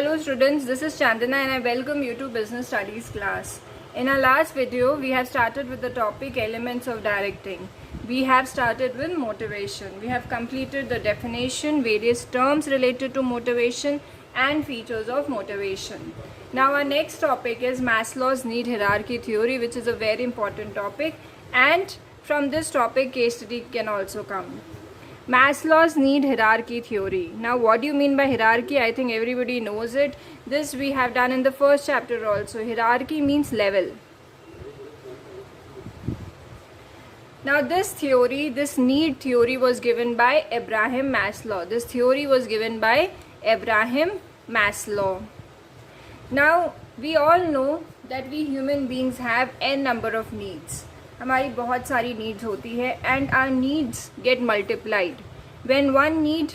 Hello students, this is Chandana and I welcome you to Business Studies class. In our last video, we have started with the topic elements of directing. We have started with motivation. We have completed the definition, various terms related to motivation and features of motivation. Now our next topic is Maslow's need hierarchy theory, which is a very important topic, and from this topic case study can also come. Maslow's need hierarchy theory. Now what do you mean by hierarchy? I think everybody knows it. This we have done in the first chapter also. Hierarchy means level. Now this theory, this need theory was given by Abraham Maslow. This theory was given by Abraham Maslow. Now we all know that we human beings have n number of needs. हमारी बहुत सारी needs होती है and our needs get multiplied. When one need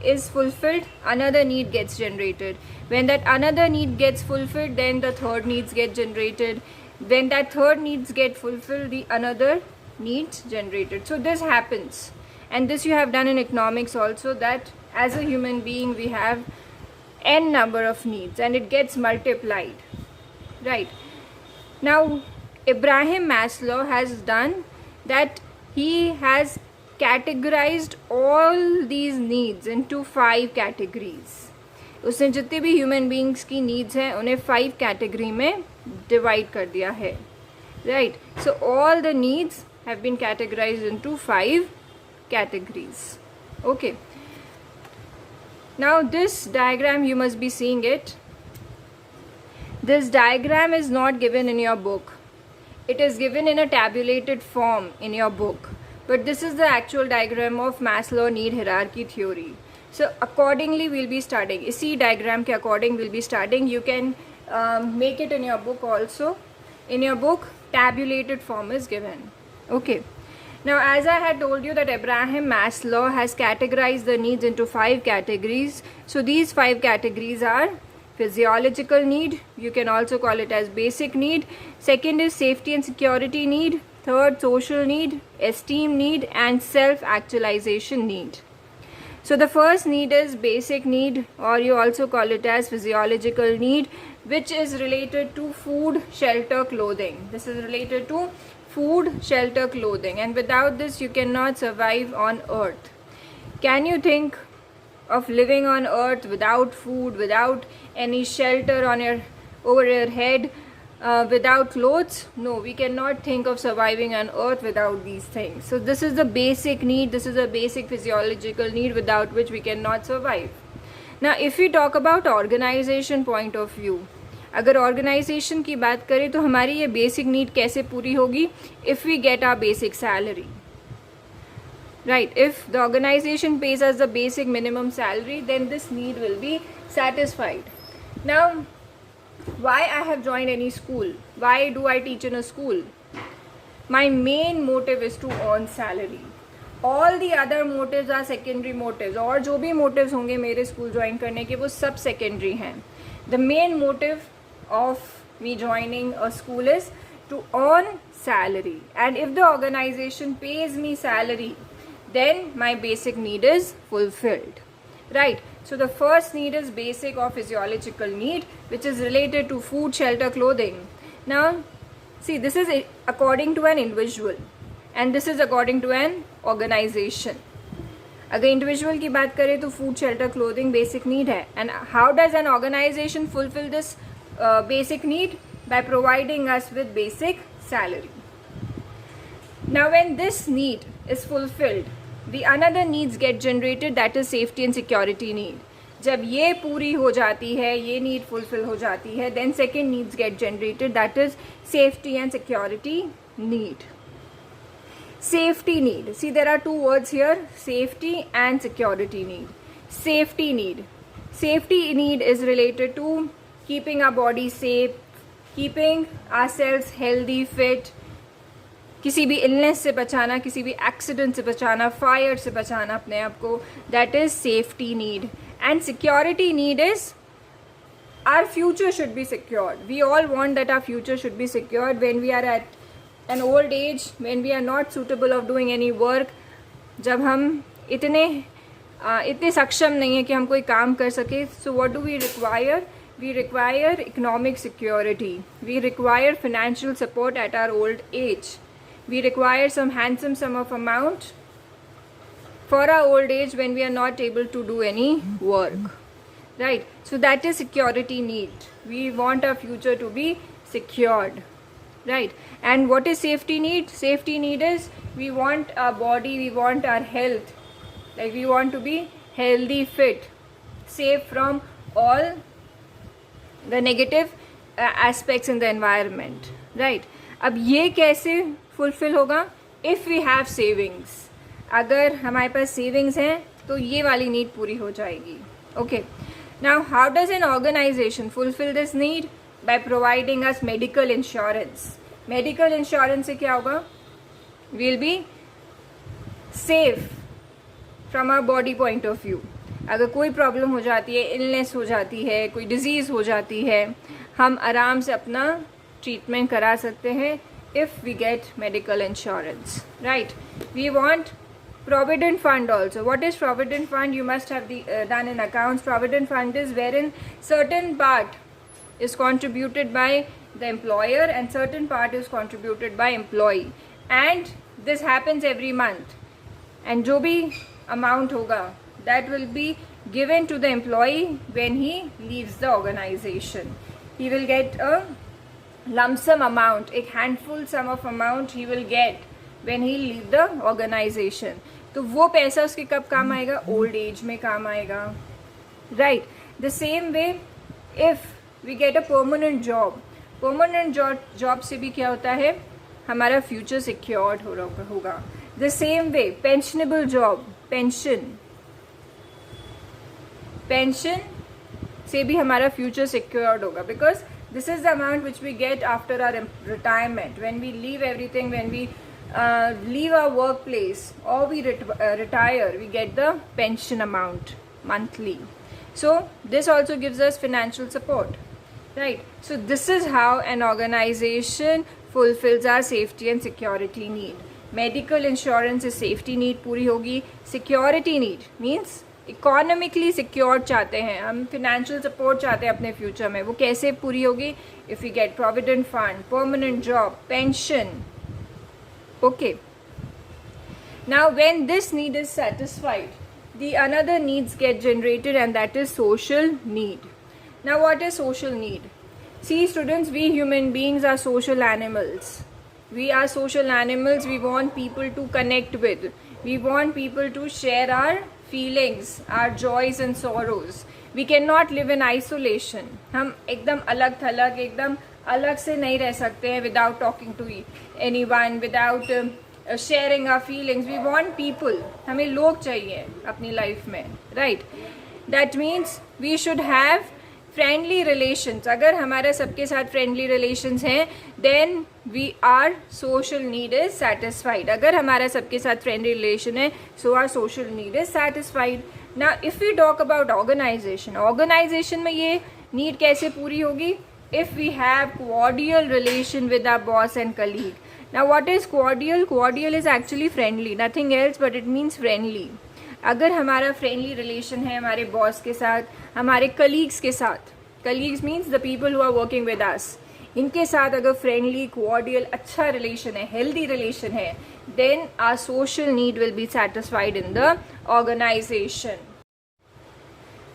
is fulfilled, another need gets generated. When that another need gets fulfilled, then the third needs get generated. When that third needs get fulfilled, the another needs generated. So this happens, and this you have done in economics also, that as a human being we have n number of needs and it gets multiplied, right? Now Abraham Maslow has done that. He has categorized all these needs into 5 categories. उसने जितने भी human beings की needs हैं उन्हें 5 category में divide कर दिया है, right? So all the needs have been categorized into 5 categories. Okay. Now this diagram, you must be seeing it. This diagram is not given in your book. It is given in a tabulated form in your book, but this is the actual diagram of Maslow need hierarchy theory. So accordingly we'll be studying. इसी diagram के according we'll be studying. You can make it in your book also. In your book, tabulated form is given. Okay. Now as I had told you that Abraham Maslow has categorized the needs into 5 categories. So these 5 categories are physiological need, you can also call it as basic need. Second is safety and security need. Third, social need, esteem need, and self-actualization need. So the first need is basic need, or you also call it as physiological need, which is related to food, shelter, clothing. This is related to food, shelter, clothing, and without this you cannot survive on earth. Can you think of living on earth without food, without any shelter on over your head, without clothes? No, we cannot think of surviving on earth without these things. So this is the basic need. This is a basic physiological need without which we cannot survive. Now if we talk about organization point of view, अगर organization की बात करें तो हमारी ये basic need कैसे पूरी होगी? If we get our basic salary. Right, if the organization pays us the basic minimum salary, then this need will be satisfied. Now, why I have joined any school? Why do I teach in a school? My main motive is to earn salary. All the other motives are secondary motives. और जो भी motives होंगे मेरे school join करने के वो सब secondary हैं. The main motive of me joining a school is to earn salary. And if the organization pays me salary, then my basic need is fulfilled, right? So the first need is basic or physiological need, which is related to food, shelter, clothing. Now see, this is according to an individual and this is according to an organization. अगर individual की बात करें तो food, shelter, clothing basic need है. And how does an organization fulfill this basic need? By providing us with basic salary. Now when this need is fulfilled, the another needs get generated, that is safety and security need. जब ये पूरी हो जाती है, ये need fulfill हो जाती है, then second needs get generated, that is safety and security need. Safety need. See, there are 2 words here, safety and security need. Safety need. Safety need is related to keeping our body safe, keeping ourselves healthy, fit, किसी भी illness से बचाना, किसी भी accident से बचाना, fire से बचाना अपने आप को, that is safety need. And security need is our future should be secured. We all want that our future should be secured when we are at an old age, when we are not suitable of doing any work. जब हम इतने इतने सक्षम नहीं है कि हम कोई काम कर सके. So what do we require? We require economic security. We require financial support at our old age. We require some handsome sum of amount for our old age when we are not able to do any work. Right? So that is security need. We want our future to be secured. Right? And what is safety need? Safety need is we want our body, we want our health. Like we want to be healthy, fit, safe from all the negative aspects in the environment. Right? अब ये कैसे fulfill होगा? If we have savings. अगर हमारे पास savings हैं तो ये वाली need पूरी हो जाएगी. Okay. Now how does an organization fulfill this need? By providing us medical insurance. Medical insurance से क्या होगा? We'll be safe from our body point of view. अगर कोई प्रॉब्लम हो जाती है, इलनेस हो जाती है, कोई डिजीज़ हो जाती है, हम आराम से अपना ट्रीटमेंट करा सकते हैं if we get medical insurance. Right? We want provident fund also. What is provident fund? You must have done in accounts. Provident fund is wherein certain part is contributed by the employer and certain part is contributed by employee, and this happens every month. And जो भी amount होगा, that will be given to the employee when he leaves the organization. He will get a lump sum amount, एक handful sum of amount he will get when he leave the organization. तो वो पैसा उसके कब काम आएगा? Old age में काम आएगा. Right? The same way if we get a permanent job, permanent job से भी क्या होता है? हमारा फ्यूचर सिक्योर्ड होगा. The same way pensionable job, pension से भी हमारा फ्यूचर सिक्योर्ड होगा, because this is the amount which we get after our retirement. When we leave everything, when we leave our workplace or we retire, we get the pension amount monthly. So this also gives us financial support. Right? So this is how an organization fulfills our safety and security need. Medical insurance is safety need पूरी होगी. Security need means economically secure चाहते हैं हम, financial support चाहते हैं अपने future में. वो कैसे पूरी होगी? If we get provident fund, permanent job, pension. Okay. Now when this need is satisfied, the another needs get generated, and that is social need. Now what is social need? See students, we human beings are social animals. We are social animals. We want people to connect with. We want people to share our feelings, our joys and sorrows. We cannot live in isolation. हम एकदम अलग थलग, एकदम अलग से नहीं रह सकते हैं without talking to anyone, without sharing our feelings. We want people. हमें लोग चाहिए अपनी लाइफ में. Right? That means we should have friendly relations. अगर हमारा सबके साथ friendly relations हैं, then our social need is satisfied. अगर हमारा सबके साथ friendly relation है, so our social need is satisfied. Now if we talk about organization में ये need कैसे पूरी होगी? If we have cordial relation with our boss and colleague. Now what is cordial? Cordial is actually friendly, nothing else, but it means friendly. अगर हमारा friendly relation है हमारे boss के साथ, हमारे colleagues के साथ, colleagues means the people who are working with us, इनके साथ अगर friendly, cordial, अच्छा relation है, healthy relation है, then our social need will be satisfied in the organization.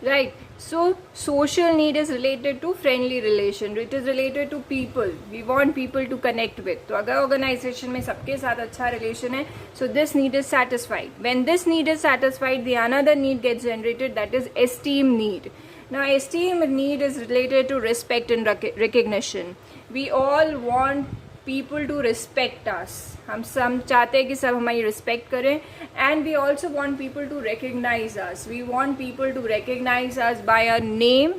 Right? So social need is related to friendly relation. It is related to people. We want people to connect with. तो अगर organization में सबके साथ अच्छा relation है, so this need is satisfied. When this need is satisfied, the another need gets generated, that is esteem need. Now esteem need is related to respect and recognition. We all want people to respect us. हम सब चाहते हैं कि सब हमारी respect करें, and we also want people to recognize us. We want people to recognize us by our name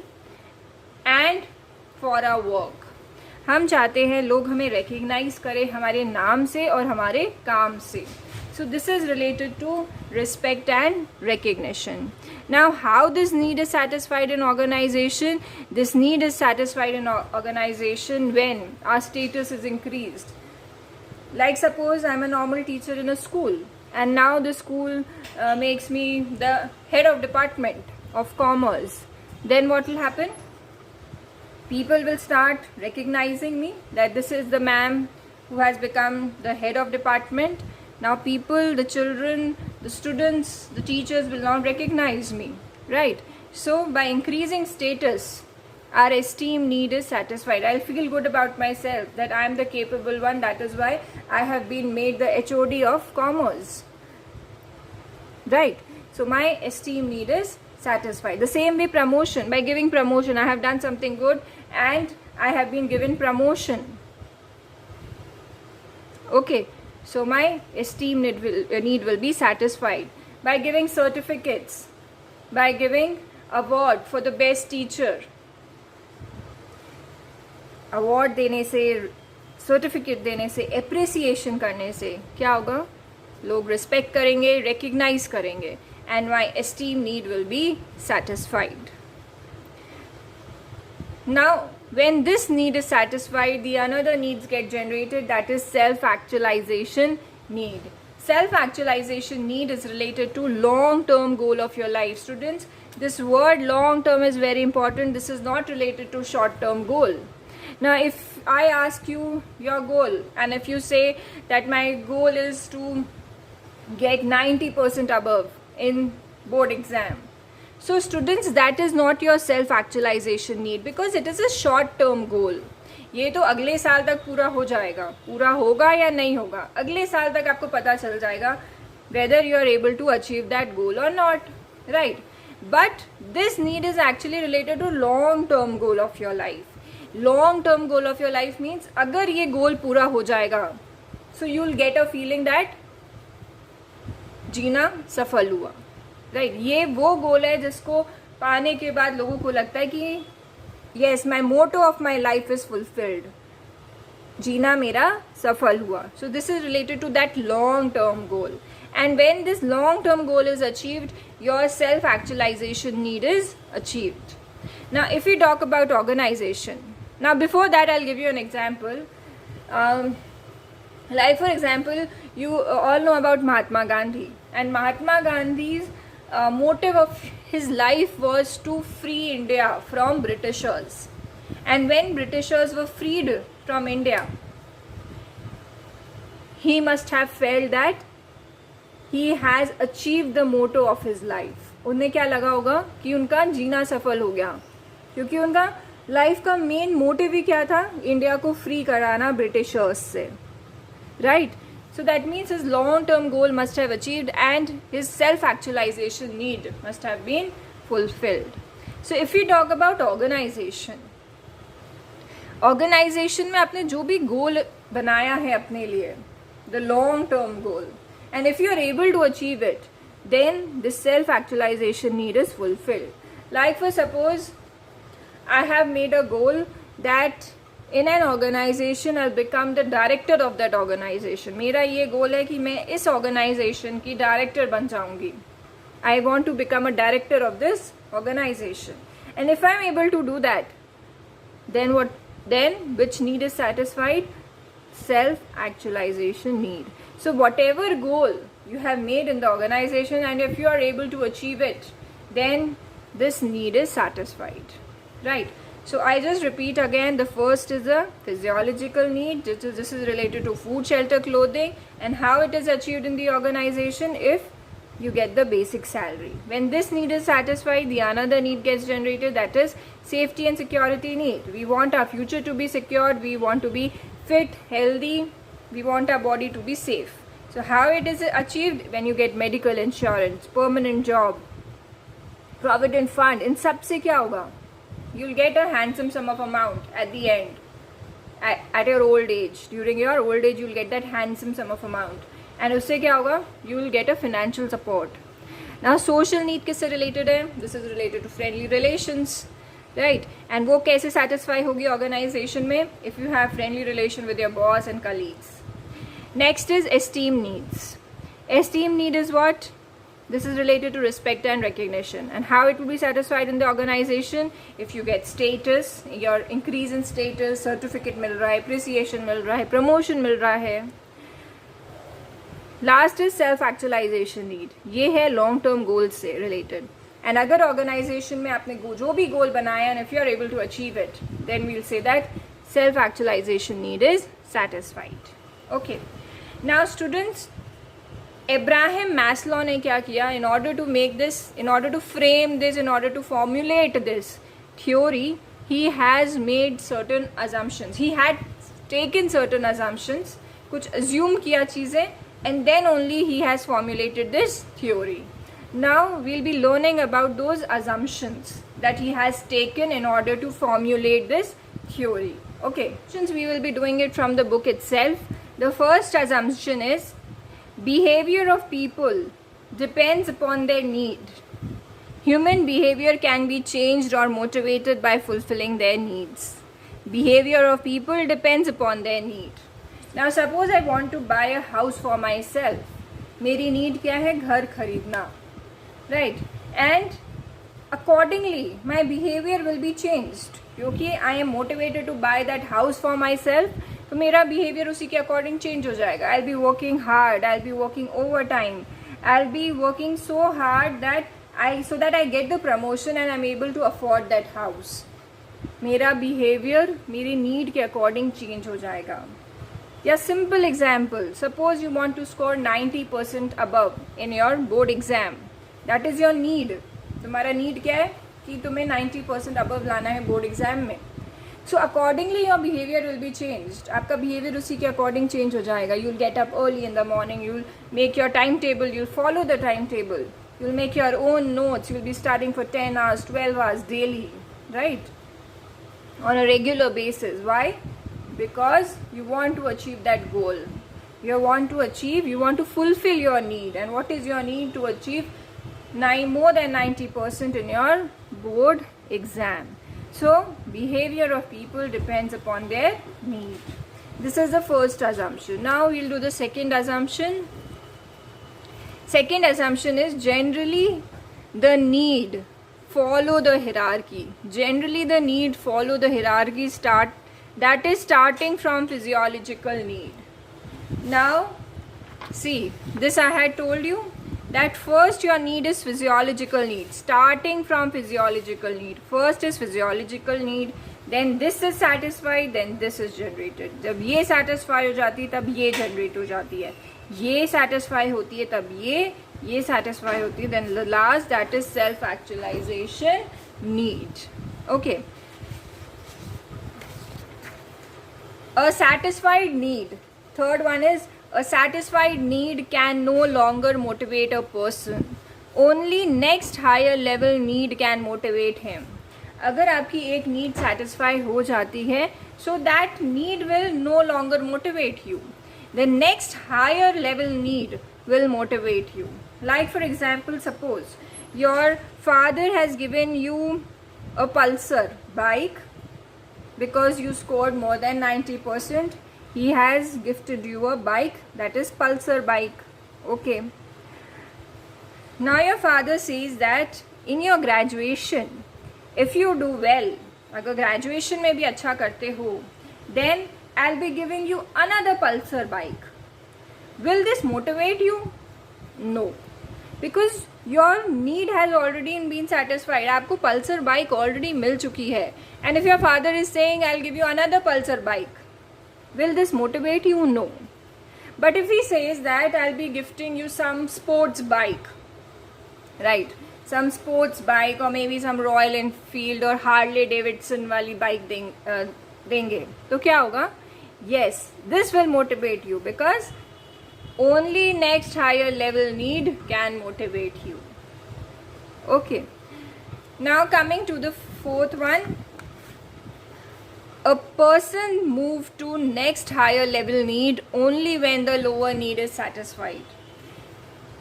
and for our work. हम चाहते हैं लोग हमें recognize करें हमारे नाम से और हमारे काम से. So this is related to respect and recognition. Now how this need is satisfied in organization? This need is satisfied in organization when our status is increased. Like suppose I'm a normal teacher in a school. and now the school makes me the head of department of commerce, then what will happen? People will start recognizing me that this is the ma'am who has become the head of department. Now people, the children, the students, the teachers will not recognize me, right? So by increasing status, our esteem need is satisfied. I'll feel good about myself that I am the capable one. That is why I have been made the HOD of commerce, right? So my esteem need is satisfied. The same way promotion, by giving promotion, I have done something good and I have been given promotion. Okay, so my esteem need will be satisfied. By giving certificates, by giving award for the best teacher, award देने से, certificate देने से, appreciation करने से क्या होगा? लोग respect करेंगे, रिकग्नाइज करेंगे, and my esteem need will be satisfied. Now when this need is satisfied, the another needs get generated, that is self-actualization need. Self-actualization need is related to long-term goal of your life. Students, this word long-term is very important. This is not related to short-term goal. Now if I ask you your goal, and if you say that my goal is to get 90% above in board exam, so students, that is not your self-actualization need, because it is a short-term goal. ये तो अगले साल तक पूरा हो जाएगा, पूरा होगा या नहीं होगा, अगले साल तक आपको पता चल जाएगा whether you are able to achieve that goal or not, right? But this need is actually related to long-term goal of your life. Long-term goal of your life means अगर ये goal पूरा हो जाएगा, so you will get a feeling that जीना सफल हुआ, right? ये वो गोल है जिसको पाने के बाद लोगों को लगता है कि yes, my motto of my life is fulfilled, जीना मेरा सफल हुआ. So this is related to that long term goal, and when this long term goal is achieved, your self actualization need is achieved. Now if we talk about organization, now before that I'll give you an example. Like for example, you all know about Mahatma Gandhi, and Mahatma Gandhi's motive of his life was to free India from Britishers. And when Britishers were freed from India, he must have felt that he has achieved the motto of his life. उन्हें क्या लगा होगा कि उनका जीना सफल हो गया, क्योंकि उनका लाइफ का मेन मोटिव ही क्या था? इंडिया को फ्री कराना ब्रिटिशर्स से, right? So that means his long-term goal must have achieved and his self-actualization need must have been fulfilled. So if we talk about organization में आपने जो भी goal बनाया है अपने लिए, the long-term goal, and if you are able to achieve it, then this self-actualization need is fulfilled. Like for suppose, I have made a goal that in an organization I'll become the director of that organization. मेरा ये goal है कि मैं इस organization की director बन जाऊंगी. I want to become a director of this organization. And if I'm able to do that, then what? Then which need is satisfied? Self-actualization need. So whatever goal you have made in the organization, and if you are able to achieve it, then this need is satisfied, right? So I just repeat again, the first is a physiological need. This is related to food, shelter, clothing, and how it is achieved in the organization if you get the basic salary. When this need is satisfied, the another need gets generated, that is safety and security need. We want our future to be secured, we want to be fit, healthy, we want our body to be safe. So how it is achieved? When you get medical insurance, permanent job, provident fund, in सबसे क्या होगा? You'll get a handsome sum of amount at the end, at your old age. During your old age, you'll get that handsome sum of amount. And उससे क्या होगा? You will get a financial support. Now social need किससे related है? This is related to friendly relations, right? And वो कैसे satisfy होगी organization में? If you have friendly relation with your boss and colleagues. Next is esteem needs. Esteem need is what? This is related to respect and recognition, and how it will be satisfied in the organization. If you get status, your increase in status, certificate मिल रहा है, appreciation मिल रहा है, promotion मिल रहा है, last is self actualization need, ये है long term goals से रिलेटेड. एंड अगर ऑर्गेनाइजेशन में आपने जो भी गोल बनाया and if you are able to achieve it, then we'll say that self actualization need is satisfied. Okay, now students, Abraham Maslow ने क्या किया, in order to make this, in order to frame this, in order to formulate this theory, he has made certain assumptions. He had taken certain assumptions, कुछ assume किया चीज़ें, and then only he has formulated this theory. Now we'll be learning about those assumptions that he has taken in order to formulate this theory. Okay, since we will be doing it from the book itself, the first assumption is behavior of people depends upon their need. Human behavior can be changed or motivated by fulfilling their needs. Behavior of people depends upon their need. Now suppose I want to buy a house for myself. मेरी need क्या है, घर खरीदना, right? And accordingly my behavior will be changed. क्योंकि I am motivated to buy that house for myself, तो मेरा behaviour उसी के अकॉर्डिंग चेंज हो जाएगा. I be working hard, I be working overtime, I be working so hard that I get the promotion and I am able to afford that house. मेरा behaviour मेरी need के according change हो जाएगा. या simple example, suppose you want to score 90% above in your board exam, that is your need. तुम्हारा need क्या है कि तुम्हें 90% अबव लाना है बोर्ड एग्जाम में. So accordingly your behaviour will be changed. आपका बिहेवियर उसी के अकॉर्डिंग चेंज हो जाएगा. You will get up early in the morning, you will make your time table, you will follow the time table, you will make your own notes, you will be studying for 10 hours, 12 hours daily, right? On a regular basis. Why? Because you want to achieve that goal. You want to fulfill your need. And what is your need? To achieve more than 90% in your board exam. So behavior of people depends upon their need. This is the first assumption. Now we'll do the second assumption. Second assumption is generally the need follow the hierarchy. Generally the need follow the hierarchy that is starting from physiological need. Now see, this I had told you that first your need is physiological need, starting from physiological need. First is physiological need, then this is satisfied, then this is generated. जब ये satisfy हो जाती है तब ये generate हो जाती है, ये satisfy होती है तब ये satisfy होती है, then the last, that is self actualization need. Okay, a satisfied need, third one is a satisfied need can no longer motivate a person. Only next higher level need can motivate him. अगर आपकी एक need satisfy हो जाती है, so that need will no longer motivate you. The next higher level need will motivate you. Like for example, suppose your father has given you a Pulsar bike because you scored more than 90%. He has gifted you a bike, that is Pulsar bike. Okay, now your father says that in your graduation, if you do well, अगर graduation में भी अच्छा करते हो, then I'll be giving you another Pulsar bike. Will this motivate you? No, because your need has already been satisfied. आपको Pulsar bike already मिल चुकी है. And if your father is saying I'll give you another Pulsar bike, will this motivate you? No. But if he says that I'll be gifting you some sports bike, right? Some sports bike or maybe some Royal Enfield or Harley Davidson वाली bike देंगे, तो क्या होगा? Yes, this will motivate you because only next higher level need can motivate you. Okay. Now coming to the fourth one. A person move to next higher level need only when the lower need is satisfied.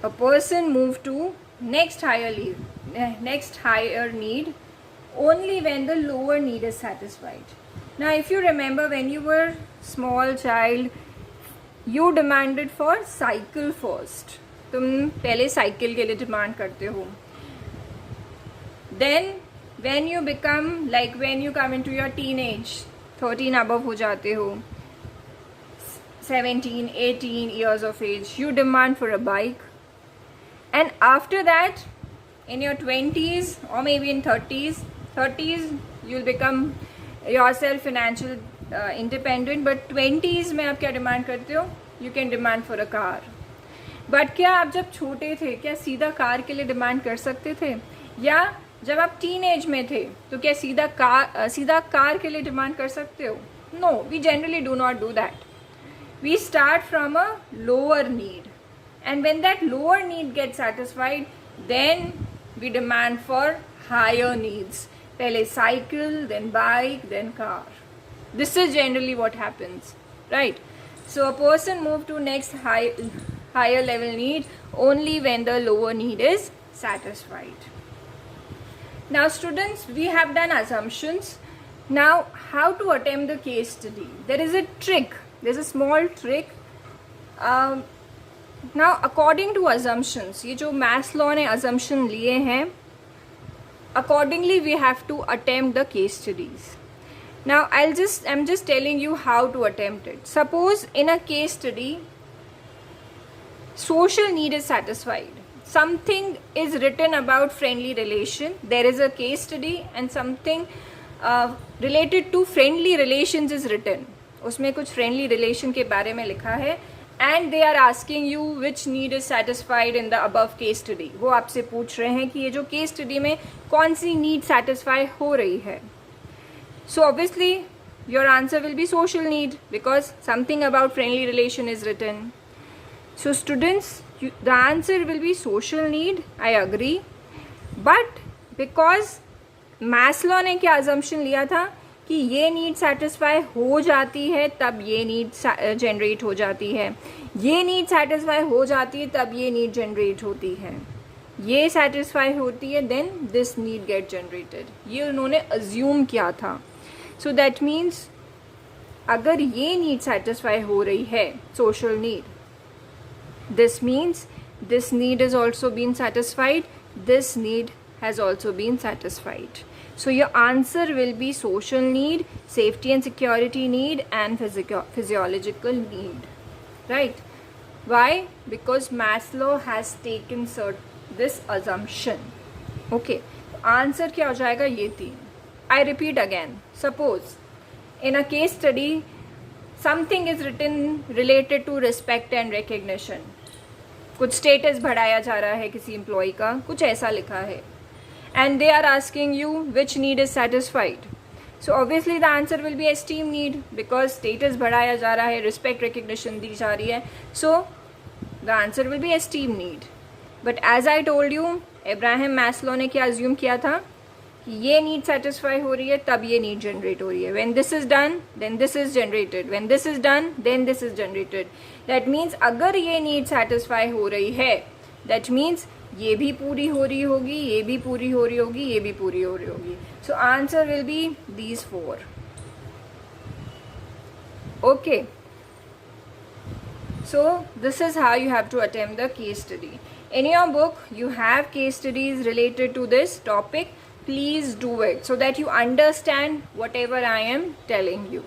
A person move to next higher need only when the lower need is satisfied. Now if you remember, when you were small child, you demanded for cycle first. तुम पहले cycle के लिए demand करते हो. Then when you become, like when you come into your teenage, 13 above हो जाते हो, 17, 18 years of age, you demand for a bike. And after that, in your 20s or maybe in 30s, you'll become yourself financial independent. But 20s में आप क्या demand करते हो? You can demand for a car. But क्या आप जब छोटे थे क्या सीधा कार के लिए डिमांड कर सकते थे? या जब आप टीन एज में थे तो क्या सीधा कार के लिए डिमांड कर सकते हो? No, we generally do not do that. We start from a lower need, and when that lower need gets satisfied, then we demand for higher needs. Pehle cycle, then bike, then car. This is generally what happens, right? So a person move to next higher level need only when the lower need is satisfied. Now students, we have done assumptions. Now how to attempt the case study? There is a trick. There's a small trick. Now according to assumptions, ये जो Maslow ने assumption लिए हैं, accordingly we have to attempt the case studies. Now I'm just telling you how to attempt it. Suppose in a case study, social need is satisfied. Something is written about friendly relation. There is a case study and something related to friendly relations is written. उसमें कुछ friendly relation के बारे में लिखा है. And they are asking you which need is satisfied in the above case study. वो आपसे पूछ रहे हैं कि ये जो case study में कौन सी need satisfy हो रही है. So obviously your answer will be social need because something about friendly relation is written. So students, the answer will be social need. I agree. But because Maslow ने क्या assumption लिया था कि ये need satisfy हो जाती है तब ये नीड जनरेट हो जाती है, ये नीड सेटिस्फाई हो जाती है तब ये नीड जनरेट होती है, ये सेटिस्फाई होती है then this need get generated. ये उन्होंने अज्यूम किया था. सो दैट मीन्स अगर ये नीड सेटिस्फाई हो रही है social need, this means this need is also been satisfied, this need has also been satisfied. So your answer will be social need, safety and security need, and physiological need, right? Why? Because Maslow has taken this assumption. Okay, answer क्या हो जाएगा? ये तीन. I repeat again. Suppose in a case study, something is written related to respect and recognition. कुछ status बढ़ाया जा रहा है किसी employee का, कुछ ऐसा लिखा है. And they are asking you which need is satisfied. So obviously the answer will be esteem need because status बढ़ाया जा रहा है, respect recognition दी जा रही है. So the answer will be esteem need. But as I told you, Abraham Maslow ने क्या assume किया था कि ये need satisfy हो रही है तब ये need generate हो रही है. When this is done, then this is generated. When this is done, then this is generated. That means अगर ये need satisfy हो रही है, that means ये भी पूरी हो रही होगी, ये भी पूरी हो रही होगी, ये भी पूरी हो रही होगी. So answer will be these four. Okay. So this is how you have to attempt the case study. In your book, you have case studies related to this topic. Please do it so that you understand whatever I am telling you.